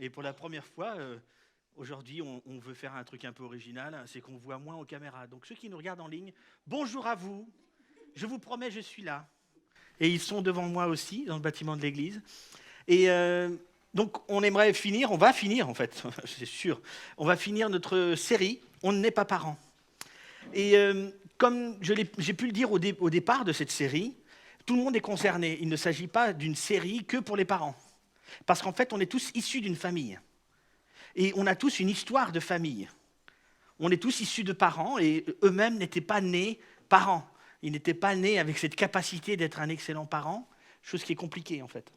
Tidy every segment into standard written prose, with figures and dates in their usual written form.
Et pour la première fois, aujourd'hui, on veut faire un truc un peu original, c'est qu'on voit moins aux caméras. Donc ceux qui nous regardent en ligne, bonjour à vous. Je vous promets, je suis là. Et ils sont devant moi aussi, dans le bâtiment de l'église. Et donc on aimerait finir, on va finir en fait, c'est sûr, on va finir notre série « On n'est pas parents ». Et comme j'ai pu le dire au départ de cette série, tout le monde est concerné. Il ne s'agit pas d'une série que pour les parents. Parce qu'en fait, on est tous issus d'une famille. Et on a tous une histoire de famille. On est tous issus de parents et eux-mêmes n'étaient pas nés parents. Ils n'étaient pas nés avec cette capacité d'être un excellent parent, chose qui est compliquée en fait.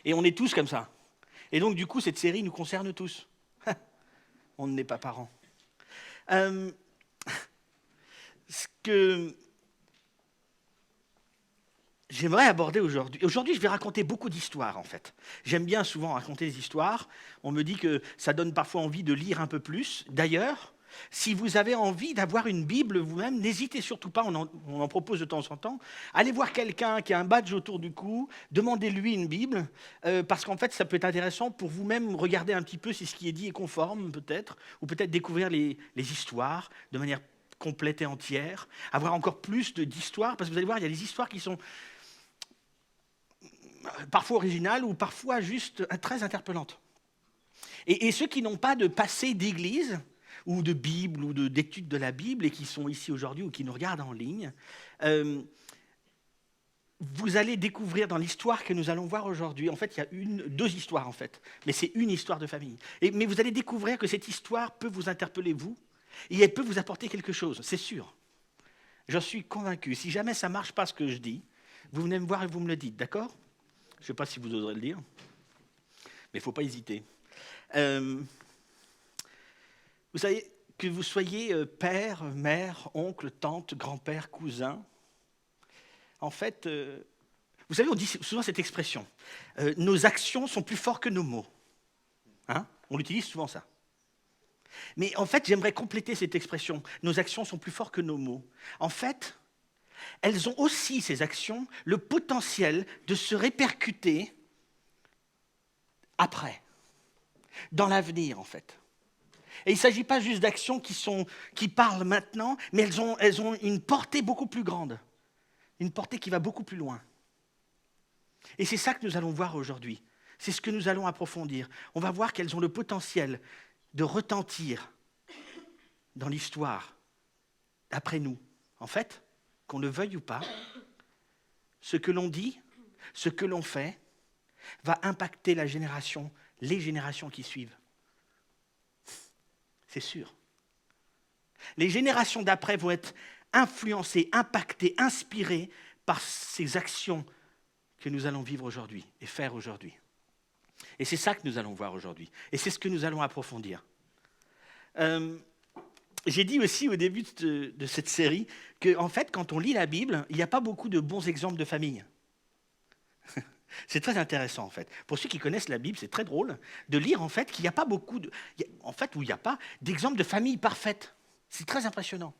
Et on est tous comme ça. Et donc du coup, cette série nous concerne tous. On n'est pas parents. Ce que j'aimerais aborder aujourd'hui. Aujourd'hui, je vais raconter beaucoup d'histoires, en fait. J'aime bien souvent raconter des histoires. On me dit que ça donne parfois envie de lire un peu plus. D'ailleurs, si vous avez envie d'avoir une Bible vous-même, n'hésitez surtout pas, on en propose de temps en temps. Allez voir quelqu'un qui a un badge autour du cou, demandez-lui une Bible, parce qu'en fait, ça peut être intéressant pour vous-même regarder un petit peu si ce qui est dit est conforme, peut-être, ou peut-être découvrir les histoires de manière complète et entière, avoir encore plus d'histoires, parce que vous allez voir, il y a des histoires qui sont parfois originales ou parfois juste très interpellantes. Et ceux qui n'ont pas de passé d'église ou de Bible ou d'études de la Bible et qui sont ici aujourd'hui ou qui nous regardent en ligne, vous allez découvrir dans l'histoire que nous allons voir aujourd'hui, en fait il y a deux histoires en fait, mais c'est une histoire de famille. Mais vous allez découvrir que cette histoire peut vous interpeller vous et elle peut vous apporter quelque chose, c'est sûr. J'en suis convaincu. Si jamais ça ne marche pas ce que je dis, vous venez me voir et vous me le dites, d'accord ? Je ne sais pas si vous oserez le dire, mais il ne faut pas hésiter. Vous savez, que vous soyez père, mère, oncle, tante, grand-père, cousin, en fait, vous savez, on dit souvent cette expression, nos actions sont plus fortes que nos mots. Hein ? On l'utilise souvent ça. Mais en fait, j'aimerais compléter cette expression, nos actions sont plus fortes que nos mots. En fait, elles ont aussi, ces actions, le potentiel de se répercuter après, dans l'avenir en fait. Et il ne s'agit pas juste d'actions qui parlent maintenant, mais elles ont une portée beaucoup plus grande, une portée qui va beaucoup plus loin. Et c'est ça que nous allons voir aujourd'hui. C'est ce que nous allons approfondir. On va voir qu'elles ont le potentiel de retentir dans l'histoire, après nous. En fait, qu'on le veuille ou pas, ce que l'on dit, ce que l'on fait, va impacter les générations qui suivent. C'est sûr. Les générations d'après vont être influencées, impactées, inspirées par ces actions que nous allons vivre aujourd'hui et faire aujourd'hui. Et c'est ça que nous allons voir aujourd'hui. Et c'est ce que nous allons approfondir. J'ai dit aussi au début de cette série qu'en fait, quand on lit la Bible, il n'y a pas beaucoup de bons exemples de famille. C'est très intéressant en fait. Pour ceux qui connaissent la Bible, c'est très drôle de lire en fait qu'il n'y a pas beaucoup où il n'y a pas d'exemples de famille parfaite. C'est très impressionnant.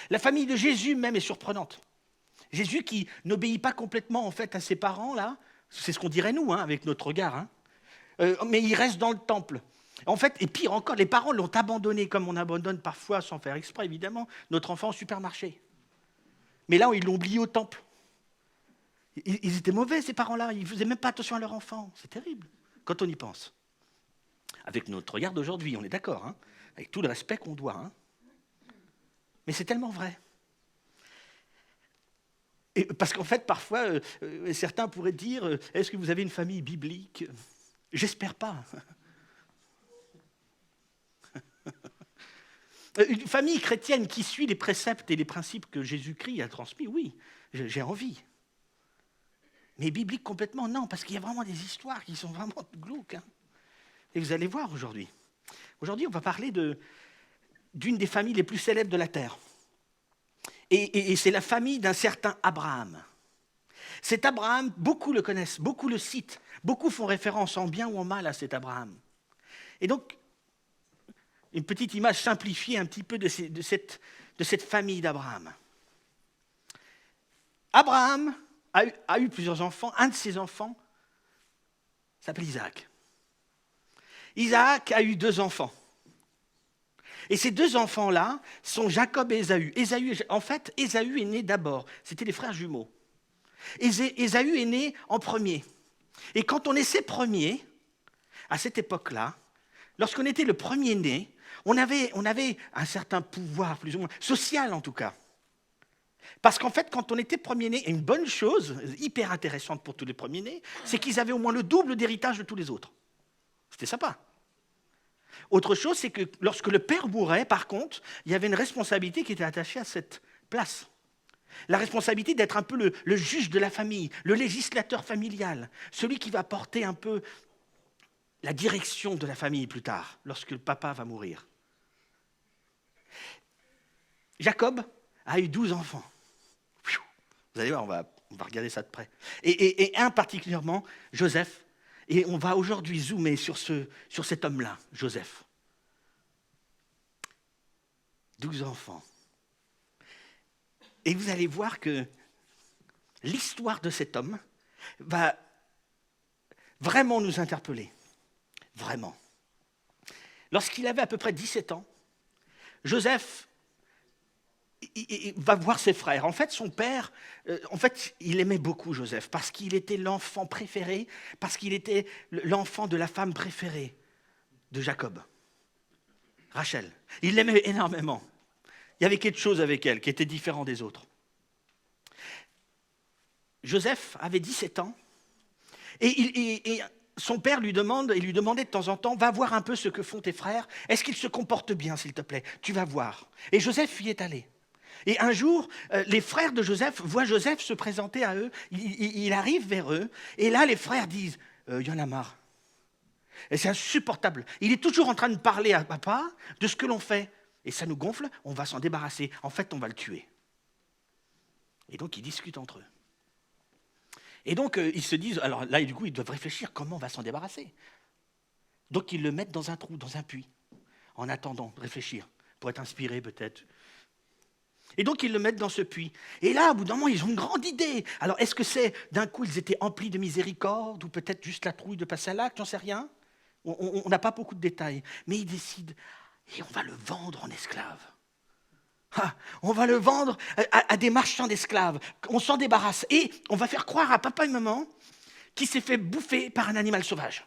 La famille de Jésus même est surprenante. Jésus qui n'obéit pas complètement en fait à ses parents là, c'est ce qu'on dirait nous avec notre regard, mais il reste dans le temple. En fait, et pire encore, les parents l'ont abandonné comme on abandonne parfois sans faire exprès évidemment notre enfant au supermarché. Mais là, ils l'ont oublié au temple. Ils étaient mauvais, ces parents-là. Ils ne faisaient même pas attention à leur enfant. C'est terrible, quand on y pense. Avec notre regard d'aujourd'hui, on est d'accord, avec tout le respect qu'on doit. Mais c'est tellement vrai. Et parce qu'en fait, parfois, certains pourraient dire, est-ce que vous avez une famille biblique ? J'espère pas. Une famille chrétienne qui suit les préceptes et les principes que Jésus-Christ a transmis, oui, j'ai envie. Mais biblique complètement, non, parce qu'il y a vraiment des histoires qui sont vraiment glauques. Et vous allez voir aujourd'hui. Aujourd'hui, on va parler d'une des familles les plus célèbres de la terre. Et c'est la famille d'un certain Abraham. Cet Abraham, beaucoup le connaissent, beaucoup le citent, beaucoup font référence en bien ou en mal à cet Abraham. Et donc, une petite image simplifiée un petit peu de cette famille d'Abraham. Abraham a eu plusieurs enfants. Un de ses enfants s'appelle Isaac. Isaac a eu 2 enfants. Et ces 2 enfants-là sont Jacob et Ésaü. En fait, Ésaü est né d'abord. C'était les frères jumeaux. Ésaü est né en premier. Et quand on essaie premier, à cette époque-là, lorsqu'on était le premier-né, on avait un certain pouvoir, plus ou moins, social en tout cas. Parce qu'en fait, quand on était premier-né, et une bonne chose, hyper intéressante pour tous les premiers-nés, c'est qu'ils avaient au moins le double d'héritage de tous les autres. C'était sympa. Autre chose, c'est que lorsque le père mourait, par contre, il y avait une responsabilité qui était attachée à cette place. La responsabilité d'être un peu le juge de la famille, le législateur familial, celui qui va porter un peu la direction de la famille plus tard, lorsque le papa va mourir. Jacob a eu 12 enfants. Vous allez voir, on va regarder ça de près. Et un particulièrement, Joseph. Et on va aujourd'hui zoomer sur cet homme-là, Joseph. 12 enfants. Et vous allez voir que l'histoire de cet homme va vraiment nous interpeller. Vraiment. Lorsqu'il avait à peu près 17 ans, Joseph il va voir ses frères. En fait, son père, il aimait beaucoup Joseph parce qu'il était l'enfant préféré, parce qu'il était l'enfant de la femme préférée de Jacob, Rachel. Il l'aimait énormément. Il y avait quelque chose avec elle qui était différent des autres. Joseph avait 17 ans et son père lui demandait de temps en temps, va voir un peu ce que font tes frères, est-ce qu'ils se comportent bien, s'il te plaît? Tu vas voir. Et Joseph y est allé. Et un jour, les frères de Joseph voient Joseph se présenter à eux, il arrive vers eux, et là les frères disent, il y en a marre. Et c'est insupportable. Il est toujours en train de parler à papa de ce que l'on fait. Et ça nous gonfle, on va s'en débarrasser. En fait, on va le tuer. Et donc, ils discutent entre eux. Et donc, ils se disent, alors là, du coup, ils doivent réfléchir comment on va s'en débarrasser. Donc, ils le mettent dans un trou, dans un puits, en attendant de réfléchir, pour être inspirés peut-être. Et donc, ils le mettent dans ce puits. Et là, au bout d'un moment, ils ont une grande idée. Alors, est-ce que c'est, d'un coup, ils étaient emplis de miséricorde, ou peut-être juste la trouille de passer à l'acte, j'en sais rien. On n'a pas beaucoup de détails. Mais ils décident, et on va le vendre en esclave. Ah, on va le vendre à des marchands d'esclaves. On s'en débarrasse. Et on va faire croire à papa et maman qu'il s'est fait bouffer par un animal sauvage.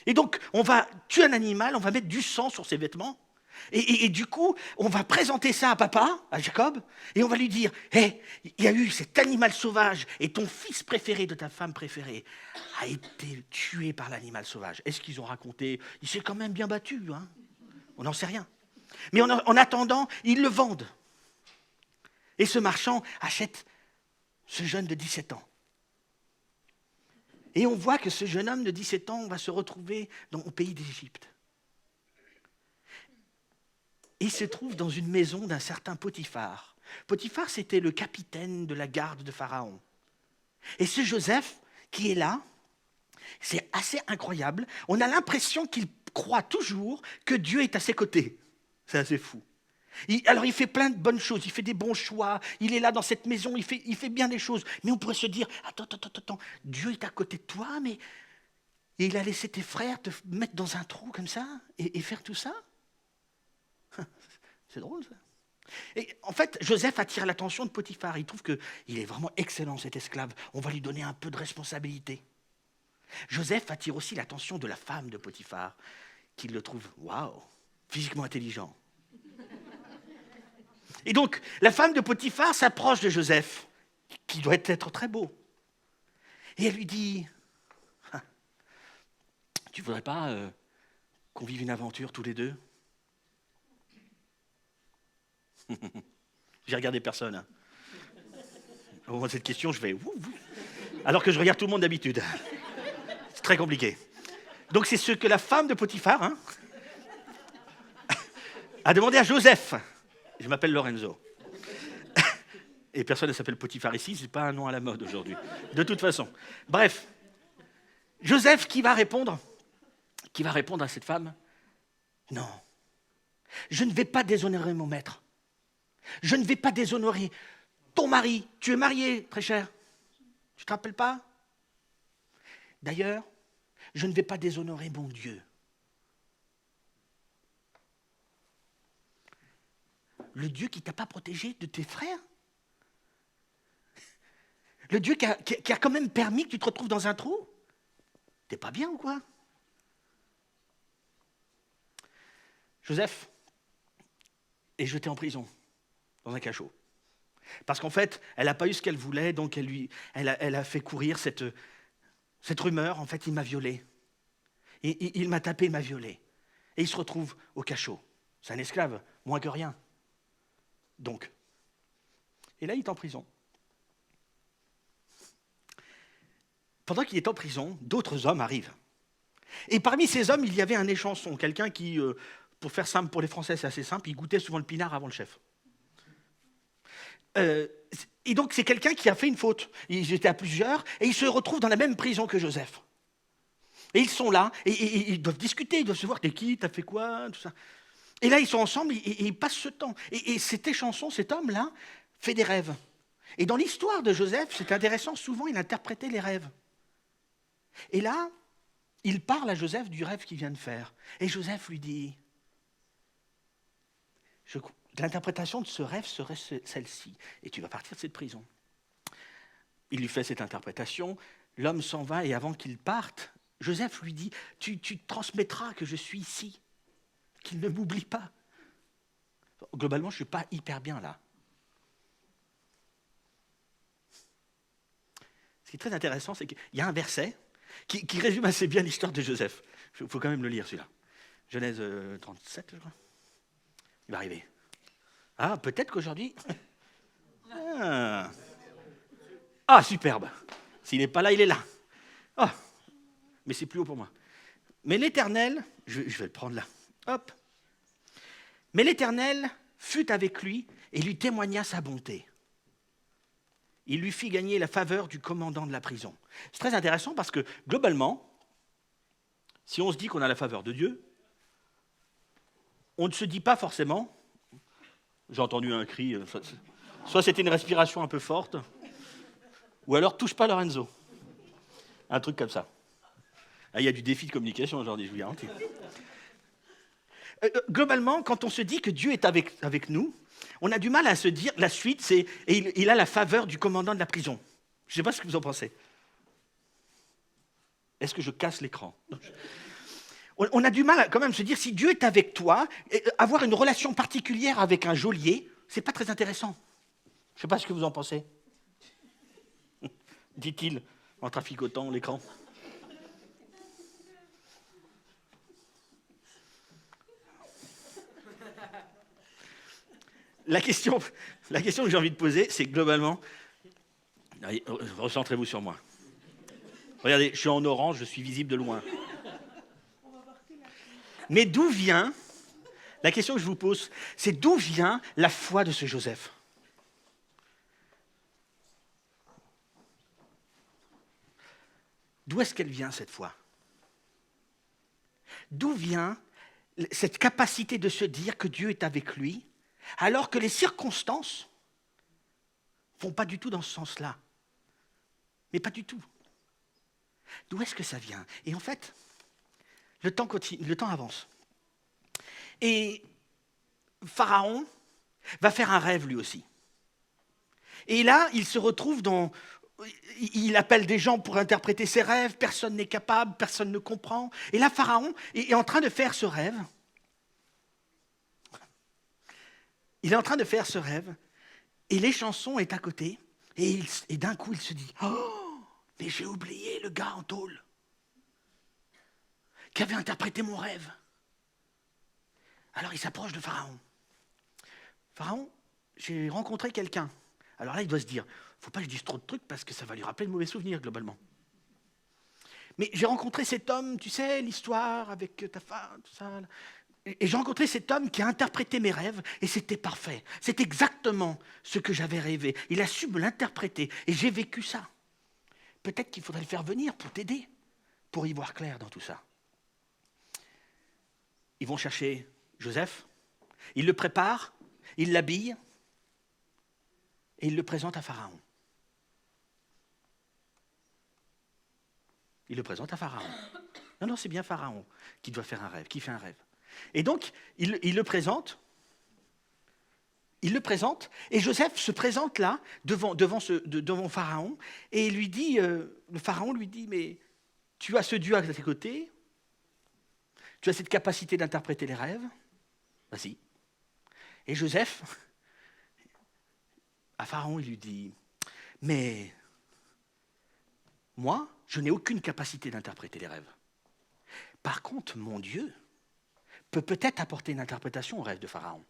Et donc, on va tuer un animal, on va mettre du sang sur ses vêtements. Et du coup, on va présenter ça à papa, à Jacob, et on va lui dire, hey, il y a eu cet animal sauvage, et ton fils préféré de ta femme préférée a été tué par l'animal sauvage. Est-ce qu'ils ont raconté? Il s'est quand même bien battu, hein? On n'en sait rien. Mais en attendant, ils le vendent. Et ce marchand achète ce jeune de 17 ans. Et on voit que ce jeune homme de 17 ans va se retrouver au pays d'Égypte. Il se trouve dans une maison d'un certain Potiphar. Potiphar, c'était le capitaine de la garde de Pharaon. Et ce Joseph qui est là, c'est assez incroyable. On a l'impression qu'il croit toujours que Dieu est à ses côtés. C'est assez fou. Alors il fait plein de bonnes choses, il fait des bons choix, il est là dans cette maison, il fait bien des choses. Mais on pourrait se dire, attends, Dieu est à côté de toi, mais il a laissé tes frères te mettre dans un trou comme ça et faire tout ça? C'est drôle ça. Et en fait, Joseph attire l'attention de Potiphar. Il trouve qu'il est vraiment excellent cet esclave. On va lui donner un peu de responsabilité. Joseph attire aussi l'attention de la femme de Potiphar, qui le trouve, waouh, physiquement intelligent. Et donc, la femme de Potiphar s'approche de Joseph, qui doit être très beau. Et elle lui dit, tu ne voudrais pas qu'on vive une aventure tous les deux? J'ai regardé personne. Hein. Au moment de cette question, je vais... Alors que je regarde tout le monde d'habitude. C'est très compliqué. Donc c'est ce que la femme de Potiphar a demandé à Joseph. Je m'appelle Lorenzo. Et personne ne s'appelle Potiphar ici, ce n'est pas un nom à la mode aujourd'hui. De toute façon. Bref. Joseph qui va répondre à cette femme, non, je ne vais pas déshonorer mon maître. Je ne vais pas déshonorer ton mari. Tu es marié, très cher. Tu ne te rappelles pas? D'ailleurs, je ne vais pas déshonorer mon Dieu. Le Dieu qui ne t'a pas protégé de tes frères. Le Dieu qui a quand même permis que tu te retrouves dans un trou. T'es pas bien ou quoi? Joseph est jeté en prison, dans un cachot. Parce qu'en fait, elle n'a pas eu ce qu'elle voulait, donc elle a fait courir cette rumeur. En fait, il m'a violée. Il m'a tapé, il m'a violée. Et il se retrouve au cachot. C'est un esclave, moins que rien. Donc. Et là, il est en prison. Pendant qu'il est en prison, d'autres hommes arrivent. Et parmi ces hommes, il y avait un échanson, quelqu'un qui, pour faire simple pour les Français, c'est assez simple, il goûtait souvent le pinard avant le chef. Et donc, c'est quelqu'un qui a fait une faute. Ils étaient à plusieurs, et ils se retrouvent dans la même prison que Joseph. Et ils sont là, et ils doivent discuter, ils doivent se voir, t'es qui, t'as fait quoi, tout ça. Et là, ils sont ensemble, et ils passent ce temps. Et cet échanson, cet homme-là, fait des rêves. Et dans l'histoire de Joseph, c'est intéressant, souvent, il interprétait les rêves. Et là, il parle à Joseph du rêve qu'il vient de faire. Et Joseph lui dit, l'interprétation de ce rêve serait celle-ci. Et tu vas partir de cette prison. Il lui fait cette interprétation. L'homme s'en va et avant qu'il parte, Joseph lui dit, tu transmettras que je suis ici, qu'il ne m'oublie pas. Globalement, je ne suis pas hyper bien là. Ce qui est très intéressant, c'est qu'il y a un verset qui résume assez bien l'histoire de Joseph. Il faut quand même le lire, celui-là. Genèse 37, je crois. Il va arriver. Ah, peut-être qu'aujourd'hui... Ah, superbe. S'il n'est pas là, il est là. Ah, mais c'est plus haut pour moi. Mais l'Éternel... Je vais le prendre là. Hop. Mais l'Éternel fut avec lui et lui témoigna sa bonté. Il lui fit gagner la faveur du commandant de la prison. C'est très intéressant parce que, globalement, si on se dit qu'on a la faveur de Dieu, on ne se dit pas forcément, j'ai entendu un cri, soit c'était une respiration un peu forte, ou alors touche pas Lorenzo. Un truc comme ça. Ah, il y a du défi de communication aujourd'hui, je vous garantis. Globalement, quand on se dit que Dieu est avec nous, on a du mal à se dire, la suite, c'est « et il a la faveur du commandant de la prison ». Je ne sais pas ce que vous en pensez. Est-ce que je casse l'écran? On a du mal à quand même se dire, si Dieu est avec toi, avoir une relation particulière avec un geôlier, ce n'est pas très intéressant. Je ne sais pas ce que vous en pensez. Dit-il en traficotant l'écran. La question que j'ai envie de poser, c'est globalement, allez, recentrez-vous sur moi. Regardez, je suis en orange, je suis visible de loin. Mais d'où vient, la question que je vous pose, c'est d'où vient la foi de ce Joseph? D'où est-ce qu'elle vient, cette foi? D'où vient cette capacité de se dire que Dieu est avec lui, alors que les circonstances ne vont pas du tout dans ce sens-là? Mais pas du tout. D'où est-ce que ça vient? Et en fait, le temps continue, le temps avance. Et Pharaon va faire un rêve lui aussi. Et là, il se retrouve dans... Il appelle des gens pour interpréter ses rêves, personne n'est capable, personne ne comprend. Et là, Pharaon est en train de faire ce rêve. Il est en train de faire ce rêve, et l'échanson est à côté, et d'un coup, il se dit « Oh, mais j'ai oublié le gars en tôle qui avait interprété mon rêve. » Alors il s'approche de Pharaon. « Pharaon, j'ai rencontré quelqu'un. » Alors là, il doit se dire « Faut pas que je dise trop de trucs parce que ça va lui rappeler de mauvais souvenirs, globalement. » Mais j'ai rencontré cet homme, tu sais, l'histoire avec ta femme, tout ça. Et j'ai rencontré cet homme qui a interprété mes rêves et c'était parfait. C'est exactement ce que j'avais rêvé. Il a su me l'interpréter et j'ai vécu ça. Peut-être qu'il faudrait le faire venir pour t'aider, pour y voir clair dans tout ça. Ils vont chercher Joseph, ils le préparent, ils l'habillent et ils le présentent à Pharaon. Ils le présentent à Pharaon. Non, c'est bien Pharaon qui doit faire un rêve, qui fait un rêve. Et donc, il le présente, il le présente, et Joseph se présente là, devant Pharaon, et il lui dit, le Pharaon lui dit, mais tu as ce Dieu à tes côtés, tu as cette capacité d'interpréter les rêves, vas-y. Et Joseph, à Pharaon, il lui dit, mais moi, je n'ai aucune capacité d'interpréter les rêves. Par contre, mon Dieu peut peut-être apporter une interprétation au rêve de Pharaon.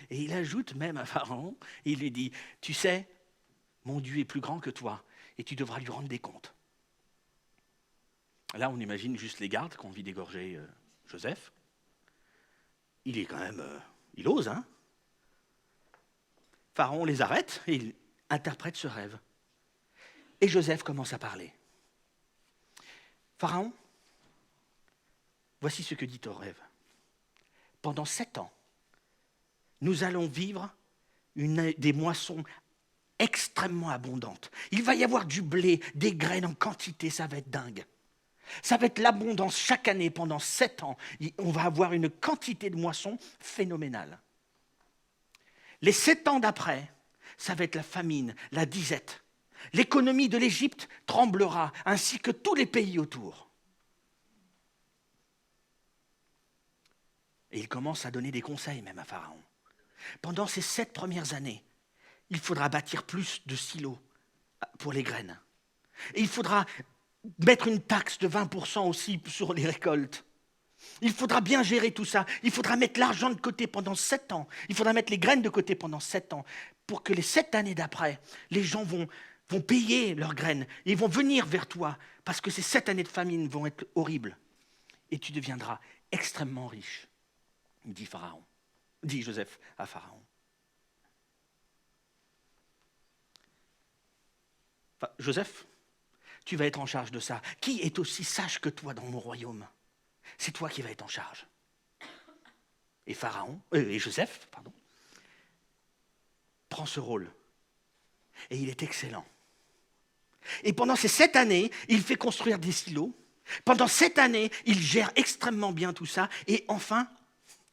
Et il ajoute même à Pharaon, il lui dit, tu sais, mon Dieu est plus grand que toi et tu devras lui rendre des comptes. Là, on imagine juste les gardes qui ont envie d'égorger Joseph. Il est quand même, il ose, hein. Pharaon les arrête et il interprète ce rêve. Et Joseph commence à parler. Pharaon, voici ce que dit ton rêve. Pendant 7 ans, nous allons vivre des moissons extrêmement abondantes. Il va y avoir du blé, des graines en quantité, ça va être dingue. Ça va être l'abondance chaque année pendant 7 ans. On va avoir une quantité de moissons phénoménale. Les 7 ans d'après, ça va être la famine, la disette. L'économie de l'Égypte tremblera, ainsi que tous les pays autour. Et il commence à donner des conseils même à Pharaon. Pendant ces 7 premières années, il faudra bâtir plus de silos pour les graines. Et il faudra mettre une taxe de 20% aussi sur les récoltes. Il faudra bien gérer tout ça. Il faudra mettre l'argent de côté pendant 7 ans. Il faudra mettre les graines de côté pendant 7 ans pour que les 7 années d'après, les gens vont payer leurs graines. Ils vont venir vers toi parce que ces 7 années de famine vont être horribles. Et tu deviendras extrêmement riche, dit Joseph à Pharaon. Joseph, tu vas être en charge de ça. Qui est aussi sage que toi dans mon royaume? C'est toi qui vas être en charge. Et Joseph, prend ce rôle. Et il est excellent. Et pendant ces 7 années, il fait construire des silos. Pendant 7 années, il gère extrêmement bien tout ça. Et enfin,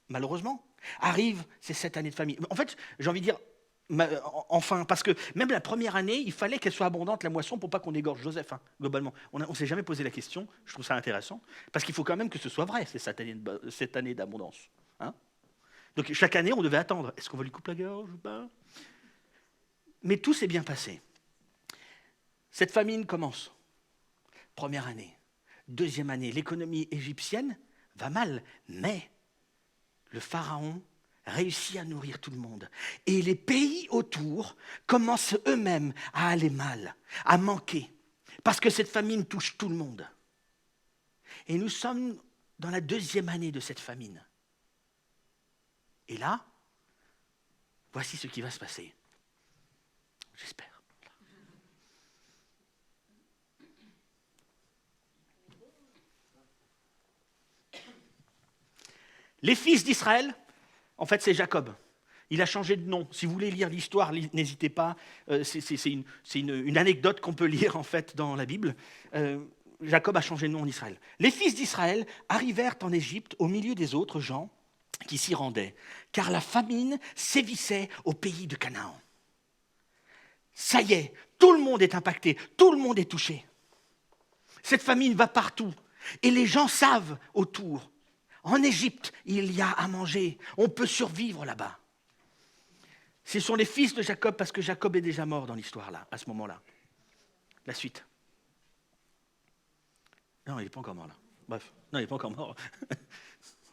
malheureusement, arrivent ces 7 années de famille. En fait, j'ai envie de dire, enfin, parce que même la première année, il fallait qu'elle soit abondante, la moisson, pour pas qu'on égorge Joseph, hein, globalement. On ne s'est jamais posé la question, je trouve ça intéressant, parce qu'il faut quand même que ce soit vrai, cette année d'abondance. Hein. Donc chaque année, on devait attendre. Est-ce qu'on va lui couper la gorge ou pas? Mais tout s'est bien passé. Cette famine commence. Première année. Deuxième année, l'économie égyptienne va mal, mais le pharaon réussit à nourrir tout le monde. Et les pays autour commencent eux-mêmes à aller mal, à manquer, parce que cette famine touche tout le monde. Et nous sommes dans la 2e année de cette famine. Et là, voici ce qui va se passer. J'espère. Les fils d'Israël, en fait, c'est Jacob. Il a changé de nom. Si vous voulez lire l'histoire, n'hésitez pas. C'est une anecdote qu'on peut lire, en fait, dans la Bible. Jacob a changé de nom en Israël. Les fils d'Israël arrivèrent en Égypte au milieu des autres gens qui s'y rendaient, car la famine sévissait au pays de Canaan. Ça y est, tout le monde est impacté, tout le monde est touché. Cette famine va partout. Et les gens savent autour. En Égypte, il y a à manger. On peut survivre là-bas. Ce sont les fils de Jacob, parce que Jacob est déjà mort dans l'histoire, là, à ce moment-là. La suite. Non, il n'est pas encore mort, là. Bref, non, il n'est pas encore mort.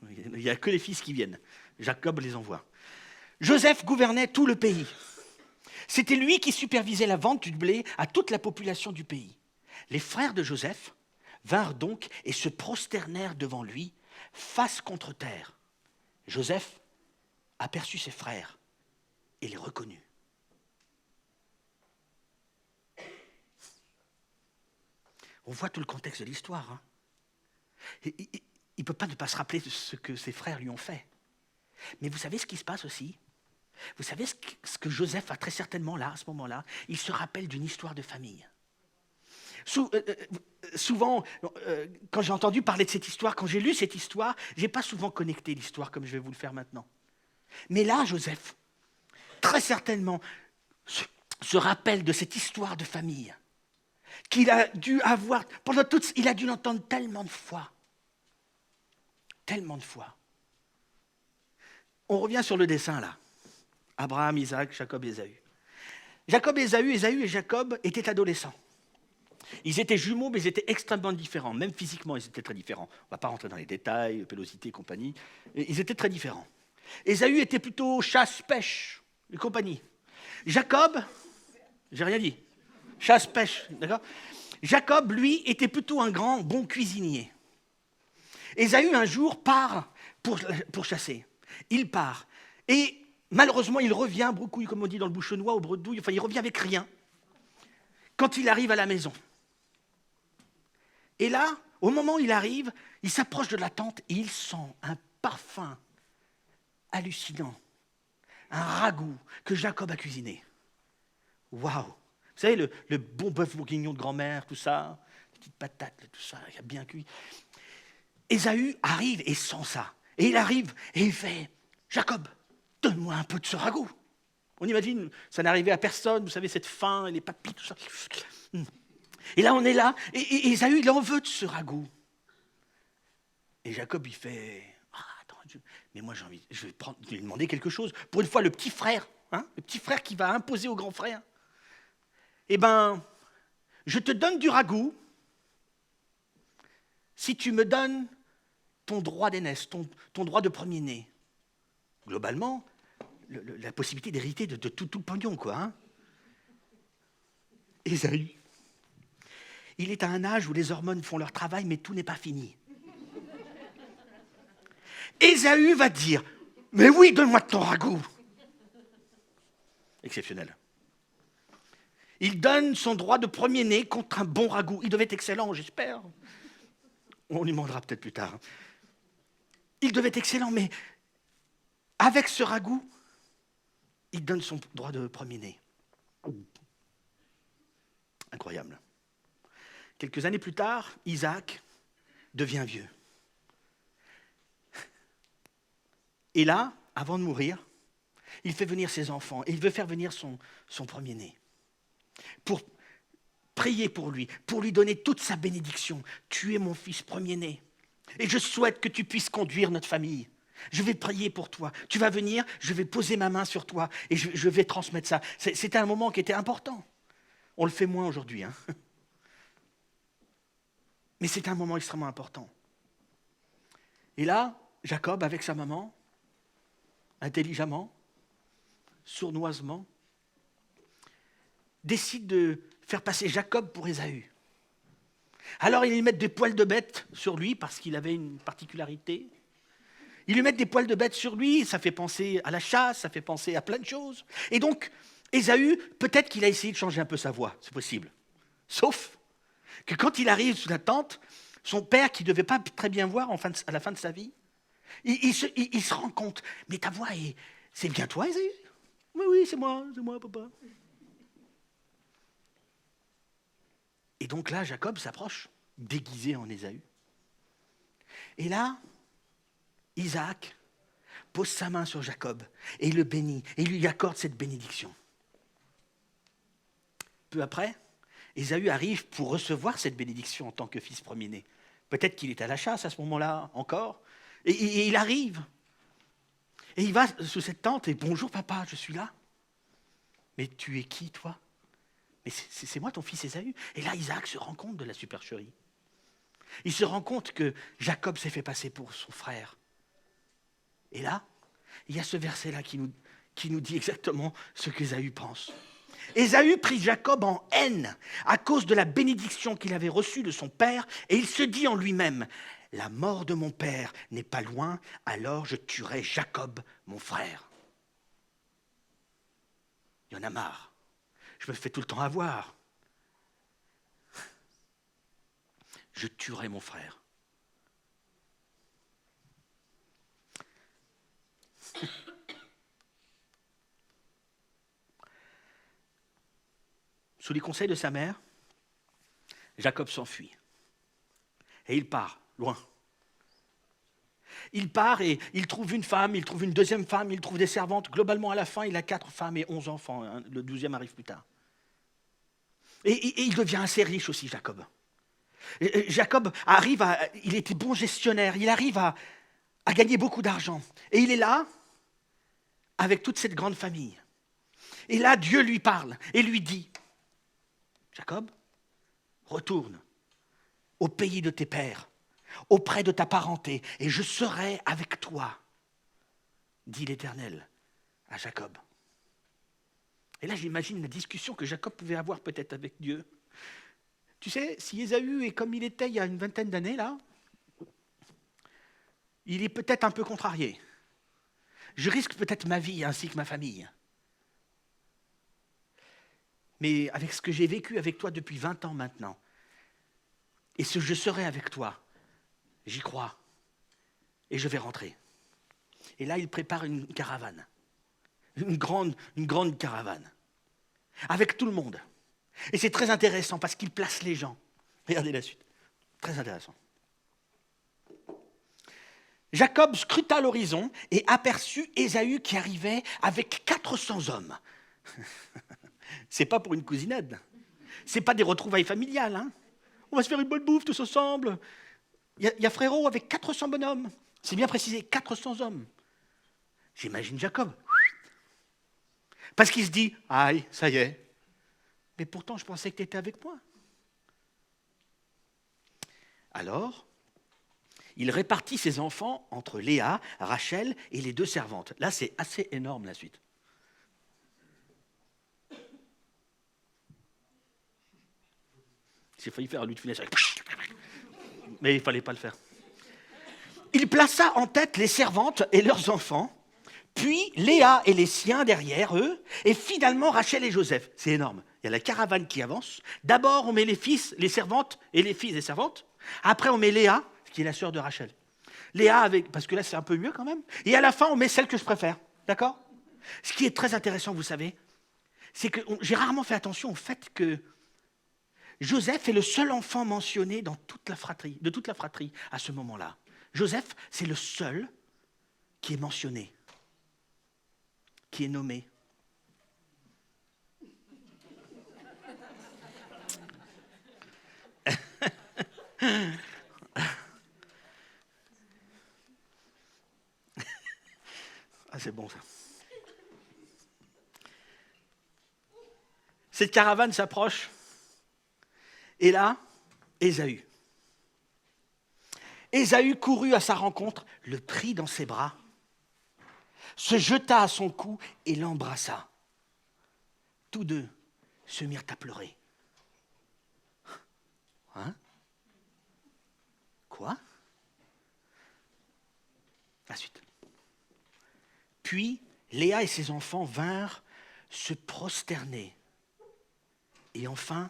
Il n'y a que les fils qui viennent. Jacob les envoie. Joseph gouvernait tout le pays. C'était lui qui supervisait la vente du blé à toute la population du pays. Les frères de Joseph vinrent donc et se prosternèrent devant lui, face contre terre. Joseph aperçut ses frères et les reconnut. On voit tout le contexte de l'histoire. Hein. Il ne peut pas ne pas se rappeler de ce que ses frères lui ont fait. Mais vous savez ce qui se passe aussi? Vous savez ce que Joseph a très certainement là, à ce moment-là? Il se rappelle d'une histoire de famille. Souvent, quand j'ai entendu parler de cette histoire, quand j'ai lu cette histoire, je n'ai pas souvent connecté l'histoire comme je vais vous le faire maintenant. Mais là, Joseph, très certainement, se rappelle de cette histoire de famille qu'il a dû avoir, il a dû l'entendre tellement de fois. Tellement de fois. On revient sur le dessin là. Abraham, Isaac, Jacob et Ésaü. Jacob et Ésaü, Ésaü et Jacob étaient adolescents. Ils étaient jumeaux, mais ils étaient extrêmement différents. Même physiquement, ils étaient très différents. On ne va pas rentrer dans les détails, pélosité et compagnie. Ils étaient très différents. Ésaü était plutôt chasse, pêche et compagnie. Jacob, j'ai rien dit, chasse, pêche, d'accord. Jacob, lui, était plutôt un grand, bon cuisinier. Ésaü, un jour, part pour chasser. Il part. Et malheureusement, il revient broucouille, comme on dit dans le bouchonnois, au bredouille. Enfin, il revient avec rien. Quand il arrive à la maison. Et là, au moment où il arrive, il s'approche de la tente et il sent un parfum hallucinant. Un ragoût que Jacob a cuisiné. Waouh! Vous savez, le bon bœuf bourguignon de grand-mère, tout ça, les petites patates, tout ça, il a bien cuit. Ésaü arrive et sent ça. Et il arrive et il fait « Jacob, donne-moi un peu de ce ragoût ». On imagine, ça n'arrivait à personne, vous savez, cette faim, les papilles, tout ça. Et là, on est là, et Ésaü, il en veut de ce ragoût. Et Jacob, il fait « Ah, attends, mais moi j'ai envie, je vais lui demander quelque chose. » Pour une fois, le petit frère, le petit frère qui va imposer au grand frère. Eh bien, je te donne du ragoût si tu me donnes ton droit d'aînesse, ton droit de premier-né. Globalement, la possibilité d'hériter de tout le pognon, quoi. Ésaü, il est à un âge où les hormones font leur travail, mais tout n'est pas fini. Ésaü va dire « Mais oui, donne-moi ton ragoût !» Exceptionnel. Il donne son droit de premier-né contre un bon ragoût. Il devait être excellent, j'espère. On lui demandera peut-être plus tard. Il devait être excellent, mais avec ce ragoût, il donne son droit de premier-né. Incroyable. Quelques années plus tard, Isaac devient vieux. Et là, avant de mourir, il fait venir ses enfants et il veut faire venir son premier-né pour prier pour lui donner toute sa bénédiction. Tu es mon fils premier-né et je souhaite que tu puisses conduire notre famille. Je vais prier pour toi. Tu vas venir, je vais poser ma main sur toi et je vais transmettre ça. C'était un moment qui était important. On le fait moins aujourd'hui. Mais c'est un moment extrêmement important. Et là, Jacob, avec sa maman, intelligemment, sournoisement, décide de faire passer Jacob pour Ésaü. Alors, ils lui mettent des poils de bête sur lui, parce qu'il avait une particularité. Ils lui mettent des poils de bête sur lui, ça fait penser à la chasse, ça fait penser à plein de choses. Et donc, Ésaü, peut-être qu'il a essayé de changer un peu sa voix, c'est possible. Sauf que quand il arrive sous la tente, son père, qui ne devait pas très bien voir à la fin de sa vie, il se rend compte, mais ta voix, c'est bien toi, Ésaü? Oui, c'est moi, papa. Et donc là, Jacob s'approche, déguisé en Ésaü. Et là, Isaac pose sa main sur Jacob et il le bénit et il lui accorde cette bénédiction. Peu après, Ésaü arrive pour recevoir cette bénédiction en tant que fils premier-né. Peut-être qu'il est à la chasse à ce moment-là encore. Et il arrive. Et il va sous cette tente et « Bonjour papa, je suis là. » « Mais tu es qui toi ?»« Mais c'est moi ton fils Ésaü. » Et là, Isaac se rend compte de la supercherie. Il se rend compte que Jacob s'est fait passer pour son frère. Et là, il y a ce verset-là qui nous dit exactement ce qu'Ésaü pense. Ésaü prit Jacob en haine à cause de la bénédiction qu'il avait reçue de son père, et il se dit en lui-même, « La mort de mon père n'est pas loin, alors je tuerai Jacob, mon frère. » Il y en a marre. Je me fais tout le temps avoir. Je tuerai mon frère. Sous les conseils de sa mère, Jacob s'enfuit. Et il part, loin. Il part et il trouve une femme, il trouve une deuxième femme, il trouve des servantes. Globalement, à la fin, il a 4 femmes et 11 enfants. Hein. Le 12e arrive plus tard. Et il devient assez riche aussi, Jacob. Jacob il était bon gestionnaire, il arrive à gagner beaucoup d'argent. Et il est là, avec toute cette grande famille. Et là, Dieu lui parle et lui dit, Jacob, retourne au pays de tes pères, auprès de ta parenté, et je serai avec toi, dit l'Éternel à Jacob. Et là, j'imagine la discussion que Jacob pouvait avoir peut-être avec Dieu. Tu sais, si Ésaü est comme il était il y a une vingtaine d'années, là, il est peut-être un peu contrarié. Je risque peut-être ma vie ainsi que ma famille. Mais avec ce que j'ai vécu avec toi depuis 20 ans maintenant, et ce je serai avec toi, j'y crois. Et je vais rentrer. Et là, il prépare une caravane. Une grande caravane. Avec tout le monde. Et c'est très intéressant parce qu'il place les gens. Regardez la suite. Très intéressant. Jacob scruta l'horizon et aperçut Ésaü qui arrivait avec 400 hommes. C'est pas pour une cousinade. C'est pas des retrouvailles familiales. Hein. On va se faire une bonne bouffe tous ensemble. Il y a frérot avec 400 bonhommes. C'est bien précisé, 400 hommes. J'imagine Jacob. Parce qu'il se dit, aïe, ça y est. Mais pourtant, je pensais que tu étais avec moi. Alors, il répartit ses enfants entre Léa, Rachel et les 2 servantes. Là, c'est assez énorme, la suite. J'ai failli faire un lutte finesse. Mais il ne fallait pas le faire. Il plaça en tête les servantes et leurs enfants, puis Léa et les siens derrière eux, et finalement Rachel et Joseph. C'est énorme. Il y a la caravane qui avance. D'abord, on met les fils, les servantes et les fils des servantes. Après, on met Léa, qui est la sœur de Rachel. Léa, parce que là, c'est un peu mieux quand même. Et à la fin, on met celle que je préfère. D'accord ? Ce qui est très intéressant, vous savez, c'est que j'ai rarement fait attention au fait que Joseph est le seul enfant mentionné de toute la fratrie à ce moment-là. Joseph, c'est le seul qui est mentionné, qui est nommé. Ah, c'est bon ça. Cette caravane s'approche. Et là, Ésaü. Ésaü courut à sa rencontre, le prit dans ses bras, se jeta à son cou et l'embrassa. Tous deux se mirent à pleurer. Hein ? Quoi ? La suite. Puis Léa et ses enfants vinrent se prosterner. Et enfin,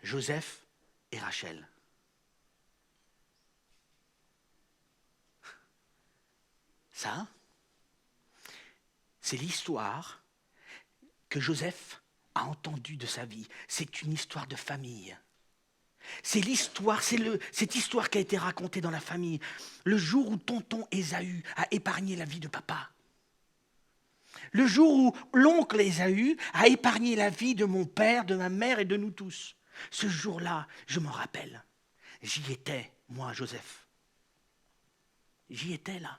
Joseph et Rachel. Ça, c'est l'histoire que Joseph a entendue de sa vie. C'est une histoire de famille. C'est l'histoire, cette histoire qui a été racontée dans la famille. Le jour où tonton Ésaü a épargné la vie de papa. Le jour où l'oncle Ésaü a épargné la vie de mon père, de ma mère et de nous tous. Ce jour-là, je m'en rappelle. J'y étais, moi, Joseph. J'y étais là.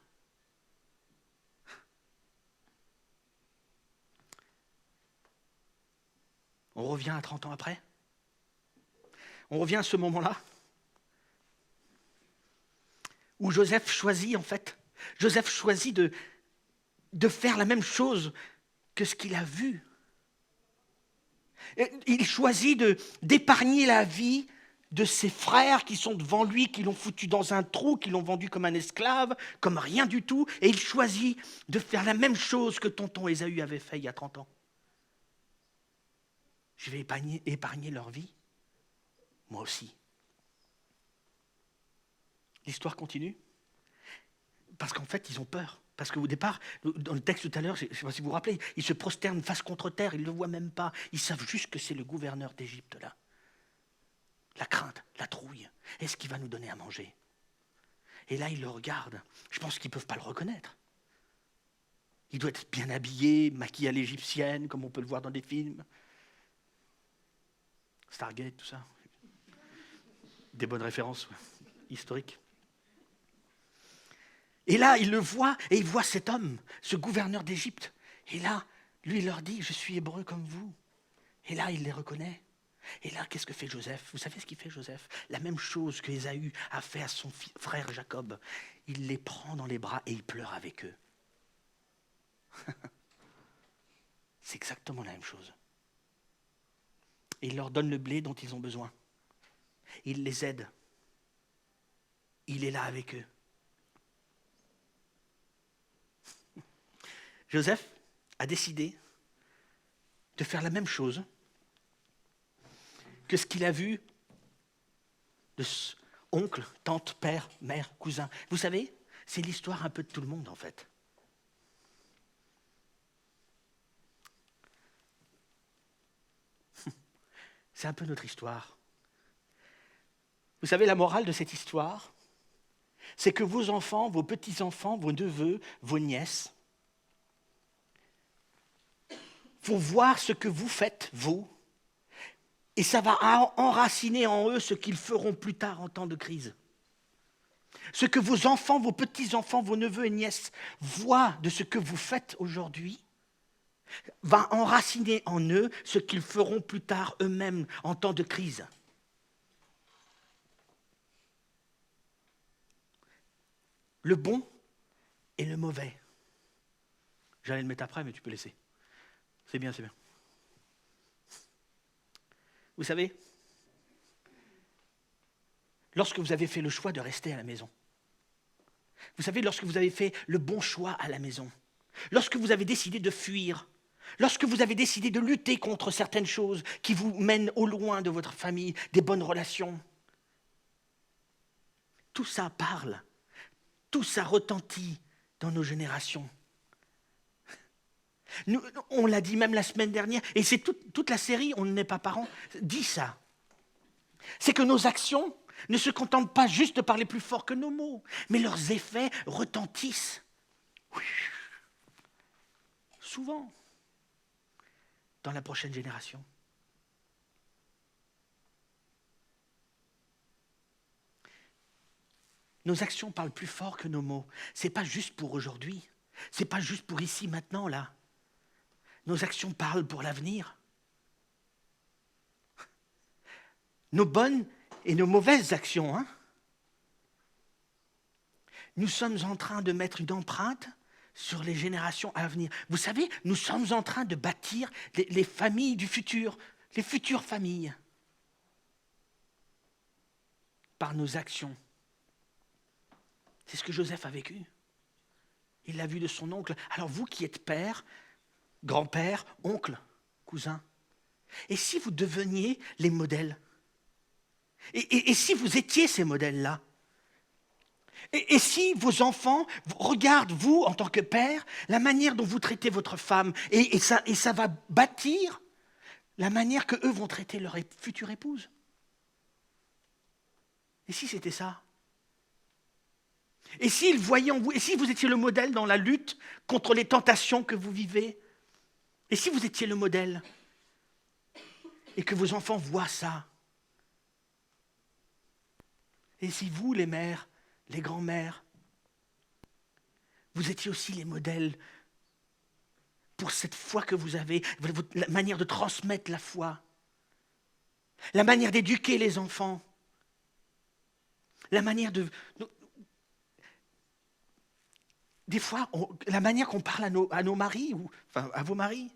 On revient à 30 ans après. On revient à ce moment-là où Joseph choisit, en fait, Joseph choisit de faire la même chose que ce qu'il a vu. Il choisit d'épargner la vie de ses frères qui sont devant lui, qui l'ont foutu dans un trou, qui l'ont vendu comme un esclave, comme rien du tout, et il choisit de faire la même chose que tonton Ésaü avait fait il y a 30 ans. Je vais épargner leur vie, moi aussi. L'histoire continue, parce qu'en fait, ils ont peur. Parce qu'au départ, dans le texte tout à l'heure, je ne sais pas si vous vous rappelez, ils se prosternent face contre terre, ils ne le voient même pas. Ils savent juste que c'est le gouverneur d'Égypte là. la crainte, la trouille. Est-ce qu'il va nous donner à manger? Et là, ils le regardent. Je pense qu'ils ne peuvent pas le reconnaître. Il doit être bien habillé, maquillé à l'égyptienne, comme on peut le voir dans des films. Stargate, tout ça. Des bonnes références historiques. Et là, il le voit, et il voit cet homme, ce gouverneur d'Égypte. Et là, lui, il leur dit, je suis hébreu comme vous. Et là, il les reconnaît. Et là, qu'est-ce que fait Joseph? Vous savez ce qu'il fait, Joseph? La même chose que Ésaü a fait à son frère Jacob. Il les prend dans les bras et il pleure avec eux. C'est exactement la même chose. Et il leur donne le blé dont ils ont besoin. Il les aide. Il est là avec eux. Joseph a décidé de faire la même chose que ce qu'il a vu de oncle, tante, père, mère, cousin. Vous savez, c'est l'histoire un peu de tout le monde en fait. C'est un peu notre histoire. Vous savez, la morale de cette histoire, c'est que vos enfants, vos petits-enfants, vos neveux, vos nièces, vont voir ce que vous faites, vous, et ça va enraciner en eux ce qu'ils feront plus tard en temps de crise. Ce que vos enfants, vos petits-enfants, vos neveux et nièces voient de ce que vous faites aujourd'hui, va enraciner en eux ce qu'ils feront plus tard eux-mêmes en temps de crise. Le bon et le mauvais. J'allais le mettre après, mais tu peux laisser. C'est bien, c'est bien. Vous savez, lorsque vous avez fait le choix de rester à la maison, vous savez, lorsque vous avez fait le bon choix à la maison, lorsque vous avez décidé de fuir, lorsque vous avez décidé de lutter contre certaines choses qui vous mènent au loin de votre famille, des bonnes relations, tout ça parle, tout ça retentit dans nos générations. Nous, on l'a dit même la semaine dernière, et c'est toute la série On n'est pas parents, dit ça. C'est que nos actions ne se contentent pas juste de parler plus fort que nos mots, mais leurs effets retentissent. Oui. Souvent, dans la prochaine génération. Nos actions parlent plus fort que nos mots. Ce n'est pas juste pour aujourd'hui, ce n'est pas juste pour ici, maintenant, là. Nos actions parlent pour l'avenir. Nos bonnes et nos mauvaises actions, hein. Nous sommes en train de mettre une empreinte sur les générations à venir. Vous savez, nous sommes en train de bâtir les familles du futur, les futures familles, par nos actions. C'est ce que Joseph a vécu. Il l'a vu de son oncle. Alors vous qui êtes père, grand-père, oncle, cousin, et si vous deveniez les modèles? Et si vous étiez ces modèles-là? Et si vos enfants regardent, vous, en tant que père, la manière dont vous traitez votre femme, et ça va bâtir la manière qu'eux vont traiter leur future épouse? Et si c'était ça? Et s'ils voyaient en vous, et si vous étiez le modèle dans la lutte contre les tentations que vous vivez? Et si vous étiez le modèle et que vos enfants voient ça? Et si vous, les mères, les grands-mères, vous étiez aussi les modèles pour cette foi que vous avez, la manière de transmettre la foi, la manière d'éduquer les enfants, la manière de... Des fois, la manière qu'on parle à nos maris, ou enfin à vos maris.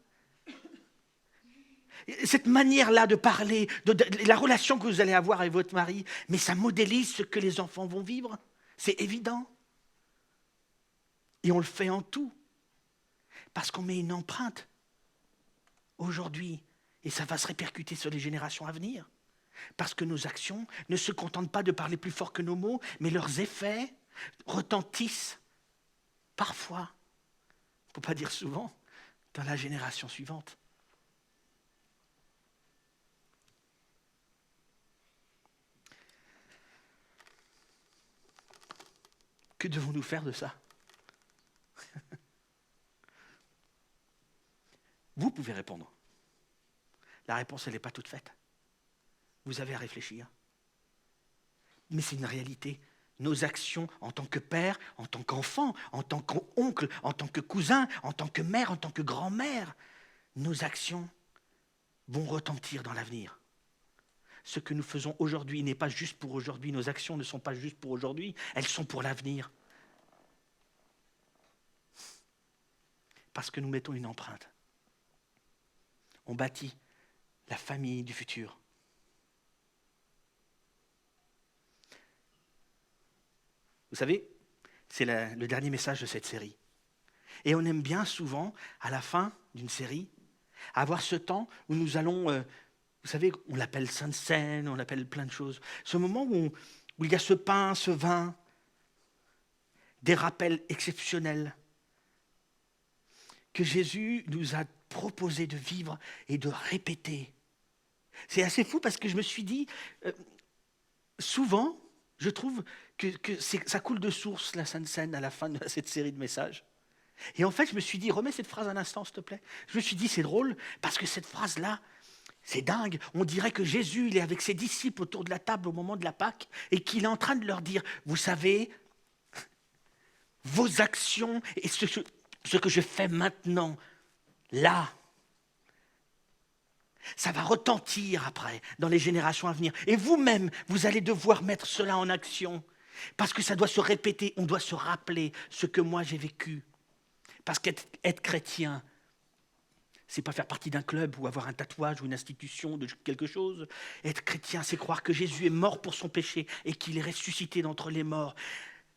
Cette manière-là de parler, de la relation que vous allez avoir avec votre mari, mais ça modélise ce que les enfants vont vivre. C'est évident. Et on le fait en tout. Parce qu'on met une empreinte aujourd'hui. Et ça va se répercuter sur les générations à venir. Parce que nos actions ne se contentent pas de parler plus fort que nos mots, mais leurs effets retentissent parfois, il ne faut pas dire souvent, dans la génération suivante. Que devons-nous faire de ça? Vous pouvez répondre. La réponse, elle n'est pas toute faite. Vous avez à réfléchir. Mais c'est une réalité. Nos actions en tant que père, en tant qu'enfant, en tant qu'oncle, en tant que cousin, en tant que mère, en tant que grand-mère, nos actions vont retentir dans l'avenir. Ce que nous faisons aujourd'hui n'est pas juste pour aujourd'hui. Nos actions ne sont pas juste pour aujourd'hui, elles sont pour l'avenir. Parce que nous mettons une empreinte. On bâtit la famille du futur. Vous savez, c'est le dernier message de cette série. Et on aime bien souvent, à la fin d'une série, avoir ce temps où nous allons, vous savez, on l'appelle Sainte Seine, on l'appelle plein de choses. Ce moment où il y a ce pain, ce vin, des rappels exceptionnels que Jésus nous a proposé de vivre et de répéter. C'est assez fou parce que je me suis dit, souvent, je trouve que ça coule de source, la Sainte Seine, à la fin de cette série de messages. Et en fait, je me suis dit, remets cette phrase un instant, s'il te plaît. Je me suis dit, c'est drôle, parce que cette phrase-là, c'est dingue. On dirait que Jésus, il est avec ses disciples autour de la table au moment de la Pâque, et qu'il est en train de leur dire, vous savez, vos actions et ce que je fais maintenant, là, ça va retentir après, dans les générations à venir. Et vous-même, vous allez devoir mettre cela en action. Parce que ça doit se répéter, on doit se rappeler ce que moi j'ai vécu. Parce qu'être chrétien, c'est pas faire partie d'un club ou avoir un tatouage ou une institution de quelque chose. Être chrétien, c'est croire que Jésus est mort pour son péché et qu'il est ressuscité d'entre les morts.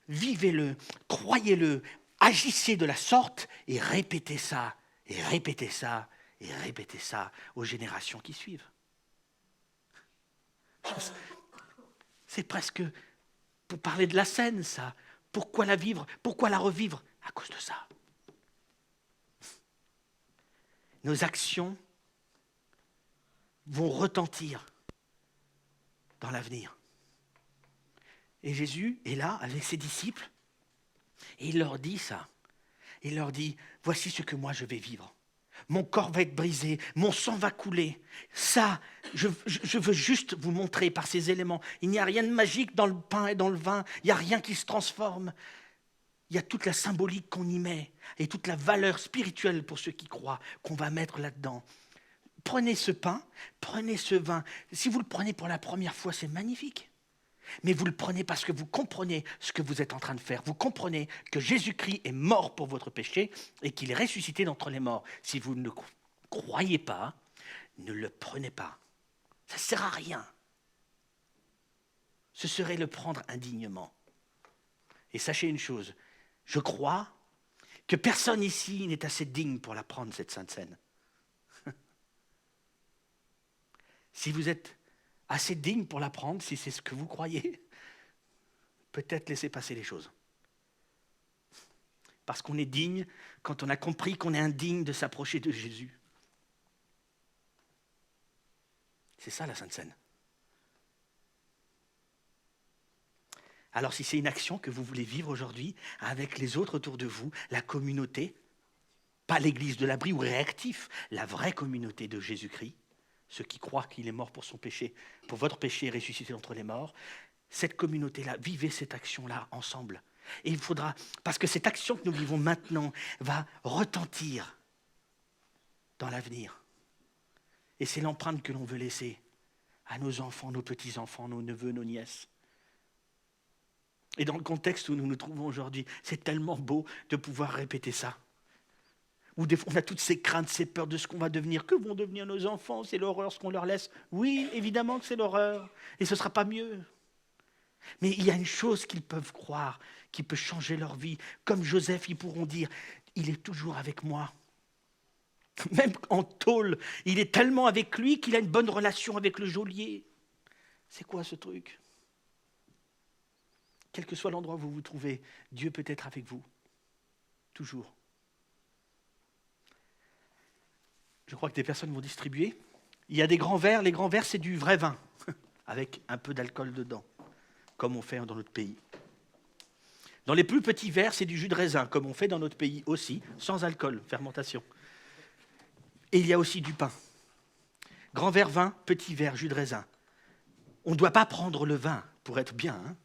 Vivez-le, croyez-le, agissez de la sorte et répétez ça, et répétez ça, et répétez ça aux générations qui suivent. C'est presque pour parler de la scène, ça. Pourquoi la vivre? Pourquoi la revivre? À cause de ça. Nos actions vont retentir dans l'avenir. Et Jésus est là avec ses disciples et il leur dit ça. Il leur dit, voici ce que moi je vais vivre. Mon corps va être brisé, mon sang va couler. Ça, je veux juste vous montrer par ces éléments. Il n'y a rien de magique dans le pain et dans le vin. Il n'y a rien qui se transforme. Il y a toute la symbolique qu'on y met et toute la valeur spirituelle pour ceux qui croient qu'on va mettre là-dedans. Prenez ce pain, prenez ce vin. Si vous le prenez pour la première fois, c'est magnifique. Mais vous le prenez parce que vous comprenez ce que vous êtes en train de faire. Vous comprenez que Jésus-Christ est mort pour votre péché et qu'il est ressuscité d'entre les morts. Si vous ne croyez pas, ne le prenez pas. Ça ne sert à rien. Ce serait le prendre indignement. Et sachez une chose, je crois que personne ici n'est assez digne pour la prendre, cette Sainte Seine. Si vous êtes assez digne pour la prendre, si c'est ce que vous croyez, peut-être laissez passer les choses. Parce qu'on est digne quand on a compris qu'on est indigne de s'approcher de Jésus. C'est ça la Sainte Seine. Alors si c'est une action que vous voulez vivre aujourd'hui avec les autres autour de vous, la communauté, pas l'église de l'abri ou réactif, la vraie communauté de Jésus-Christ, ceux qui croient qu'il est mort pour son péché, pour votre péché ressuscité d'entre les morts, cette communauté-là, vivez cette action-là ensemble. Et il faudra, parce que cette action que nous vivons maintenant va retentir dans l'avenir. Et c'est l'empreinte que l'on veut laisser à nos enfants, nos petits-enfants, nos neveux, nos nièces. Et dans le contexte où nous nous trouvons aujourd'hui, c'est tellement beau de pouvoir répéter ça. Où des fois, on a toutes ces craintes, ces peurs de ce qu'on va devenir. Que vont devenir nos enfants? C'est l'horreur ce qu'on leur laisse. Oui, évidemment que c'est l'horreur. Et ce ne sera pas mieux. Mais il y a une chose qu'ils peuvent croire, qui peut changer leur vie. Comme Joseph, ils pourront dire, il est toujours avec moi. Même en tôle, il est tellement avec lui qu'il a une bonne relation avec le geôlier. C'est quoi ce truc? Quel que soit l'endroit où vous vous trouvez, Dieu peut être avec vous. Toujours. Je crois que des personnes vont distribuer. Il y a des grands verres. Les grands verres, c'est du vrai vin, avec un peu d'alcool dedans, comme on fait dans notre pays. Dans les plus petits verres, c'est du jus de raisin, comme on fait dans notre pays aussi, sans alcool, fermentation. Et il y a aussi du pain. Grand verre vin, petit verre jus de raisin. On ne doit pas prendre le vin pour être bien. Hein.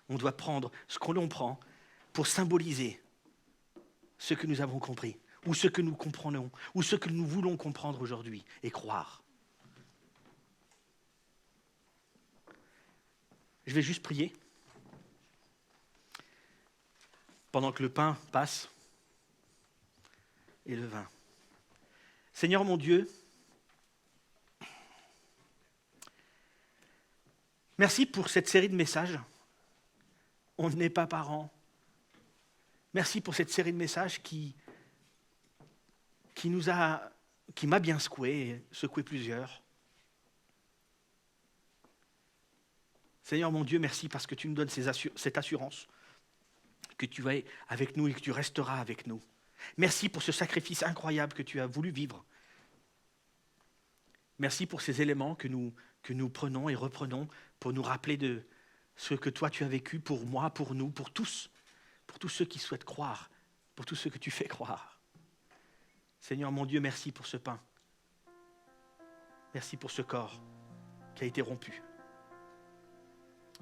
On doit prendre ce que l'on prend pour symboliser ce que nous avons compris, ou ce que nous comprenons, ou ce que nous voulons comprendre aujourd'hui et croire. Je vais juste prier pendant que le pain passe et le vin. Seigneur mon Dieu, merci pour cette série de messages. On n'est pas parents. Merci pour cette série de messages qui m'a bien secoué plusieurs. Seigneur mon Dieu, merci parce que tu nous donnes cette assurance que tu es avec nous et que tu resteras avec nous. Merci pour ce sacrifice incroyable que tu as voulu vivre. Merci pour ces éléments que nous prenons et reprenons pour nous rappeler de ce que toi tu as vécu pour moi, pour nous, pour tous ceux qui souhaitent croire, pour tous ceux que tu fais croire. Seigneur mon Dieu, merci pour ce pain. Merci pour ce corps qui a été rompu.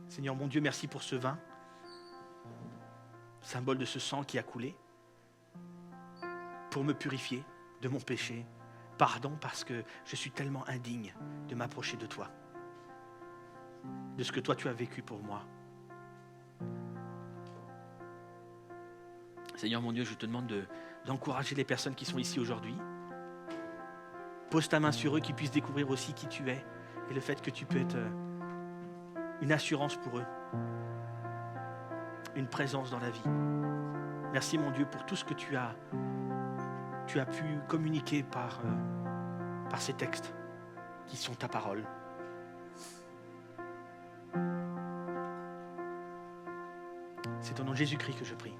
Seigneur mon Dieu, merci pour ce vin, symbole de ce sang qui a coulé, pour me purifier de mon péché. Pardon parce que je suis tellement indigne de m'approcher de toi, de ce que toi tu as vécu pour moi. Seigneur mon Dieu, je te demande d'encourager les personnes qui sont ici aujourd'hui. Pose ta main sur eux, qu'ils puissent découvrir aussi qui tu es et le fait que tu peux être une assurance pour eux, une présence dans la vie. Merci mon Dieu pour tout ce que tu as pu communiquer par ces textes qui sont ta parole. C'est au nom de Jésus-Christ que je prie.